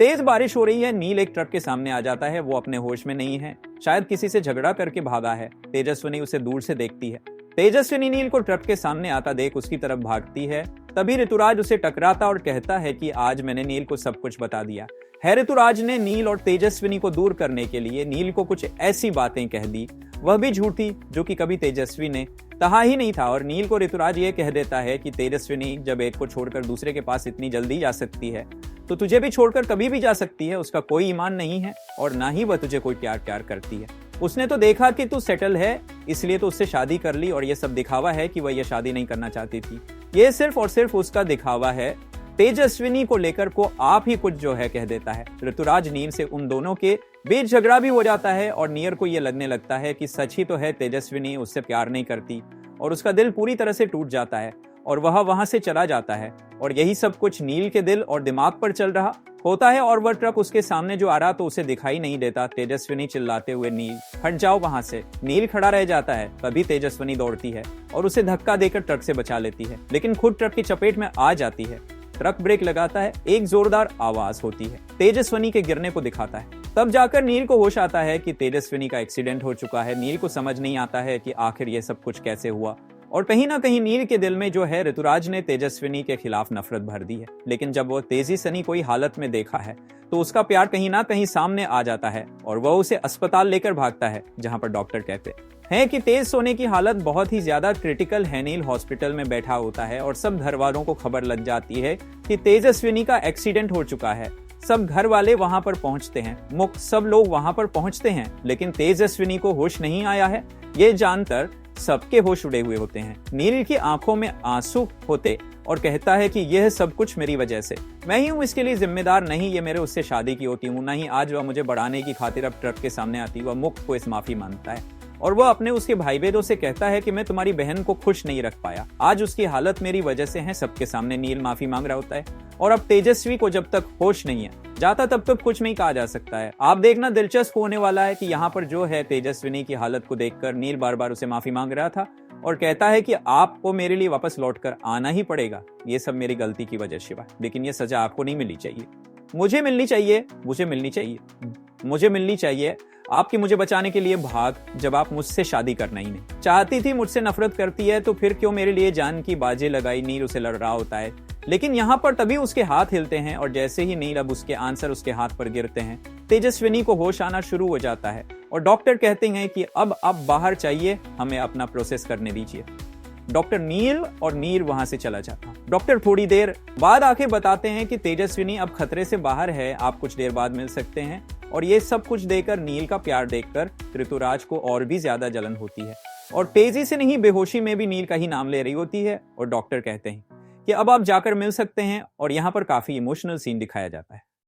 तेज बारिश हो रही है। नील एक ट्रक के सामने आ जाता है। वो अपने होश में नहीं है, शायद किसी से झगड़ा करके भागा है। तेजस्विनी उसे दूर से देखती है। तेजस्विनी नील को ट्रक के सामने आता देख उसकी तरफ भागती है। तभी ऋतुराज उसे टकराता और कहता है कि आज मैंने नील को सब कुछ बता दिया है। ऋतुराज ने नील और तेजस्विनी को दूर करने के लिए नील को कुछ ऐसी बातें कह दी, वह भी झूठी, जो कि कभी तेजस्वी ने कहा ही नहीं था। और नील को ऋतुराज ये कह देता है कि तेजस्विनी जब एक को छोड़कर दूसरे के पास इतनी जल्दी जा सकती है तो तुझे भी छोड़कर कभी भी जा सकती है। उसका कोई ईमान नहीं है और ना ही वह तुझे कोई प्यार करती है। उसने तो देखा कि तू सेटल है, इसलिए तो उससे शादी कर ली। और ये सब दिखावा है कि वह ये शादी नहीं करना चाहती थी। ये सिर्फ और सिर्फ उसका दिखावा है। तेजस्विनी को लेकर को आप ही कुछ जो है कह देता है। ऋतुराज नील से उन दोनों के बीच झगड़ा भी हो जाता है और नीर को यह लगने लगता है कि सच ही तो है, तेजस्विनी उससे प्यार नहीं करती और उसका दिल पूरी तरह से टूट जाता है और वह वहां से चला जाता है। और यही सब कुछ नील के दिल और दिमाग पर चल रहा होता है। और वह ट्रक उसके सामने जो आ रहा तो उसे दिखाई नहीं देता। तेजस्विनी चिल्लाते हुए, नील हट जाओ वहां से। नील खड़ा रह जाता है। तभी तेजस्विनी दौड़ती है और उसे धक्का देकर ट्रक से बचा लेती है, लेकिन खुद ट्रक की चपेट में आ जाती है। ट्रक ब्रेक लगाता है, एक जोरदार आवाज होती है, तेजस्विनी के गिरने को दिखाता है। तब जाकर नील को होश आता है कि तेजस्विनी का एक्सीडेंट हो चुका है। नील को समझ नहीं आता है कि आखिर ये सब कुछ कैसे हुआ। और कहीं ना कहीं नील के दिल में जो है ऋतुराज ने तेजस्विनी के खिलाफ नफरत भर दी है। लेकिन जब वो तेजस्विनी कोई हालत में देखा है तो उसका प्यार कहीं ना कहीं सामने आ जाता है और वह उसे अस्पताल लेकर भागता है, जहां पर डॉक्टर कहते हैं कि तेज सोने की हालत बहुत ही ज्यादा क्रिटिकल है। नील हॉस्पिटल में बैठा होता है और सब घर वालों को खबर लग जाती है कि तेजस्विनी का एक्सीडेंट हो चुका है। सब घर वाले वहां पर पहुंचते हैं, सब लोग वहां पर पहुंचते हैं, लेकिन तेजस्विनी को होश नहीं आया है। ये जानकर सबके होश उड़े हुए होते हैं। नील की आंखों में आंसू होते और कहता है कि यह सब कुछ मेरी वजह से, मैं ही हूँ इसके लिए जिम्मेदार। नहीं ये मेरे उससे शादी की होती हूँ, नहीं आज वह मुझे बढ़ाने की खातिर अब ट्रक के सामने आती। वह मुक्त को इस माफी मांगता है और वह अपने उसके भाई बहनों से कहता है कि मैं तुम्हारी बहन को खुश नहीं रख पाया, आज उसकी हालत मेरी वजह से है। सबके सामने नील माफी मांग रहा होता है और अब तेजस्वी को जब तक होश नहीं है जाता तब तक कुछ नहीं कहा जा सकता है। आप देखना दिलचस्प होने वाला है कि यहाँ पर जो है तेजस्विनी की हालत को देखकर नील बार बार उसे माफी मांग रहा था और कहता है कि आपको मेरे लिए वापस लौटकर आना ही पड़ेगा। ये सब मेरी गलती की वजह शिवा, लेकिन ये सजा आपको नहीं मिलनी चाहिए, मुझे मिलनी चाहिए, मुझे मिलनी चाहिए, मुझे मिलनी चाहिए। आपकी मुझे बचाने के लिए भाग, जब आप मुझसे शादी करना ही नहीं चाहती थी, मुझसे नफरत करती है तो फिर क्यों मेरे लिए जान की बाजी लगाई। नील उसे लड़ रहा होता है, लेकिन यहाँ पर तभी उसके हाथ हिलते हैं और जैसे ही नील अब उसके आंसर उसके हाथ पर गिरते हैं, तेजस्विनी को होश आना शुरू हो जाता है और डॉक्टर कहते हैं कि अब आप बाहर चाहिए, हमें अपना प्रोसेस करने दीजिए। डॉक्टर नील और नील वहां से चला जाता। डॉक्टर थोड़ी देर बाद आके बताते हैं कि तेजस्विनी अब खतरे से बाहर है, आप कुछ देर बाद मिल सकते हैं। और ये सब कुछ देकर नील का प्यार देखकर ऋतुराज को और भी ज्यादा जलन होती है और तेजी से नहीं बेहोशी में भी नील का ही नाम ले रही होती है। और डॉक्टर कहते हैं कि अब आप जाकर मिल सकते हैं और यहाँ पर काफी इमोशनल सीन दिखाया जाता है।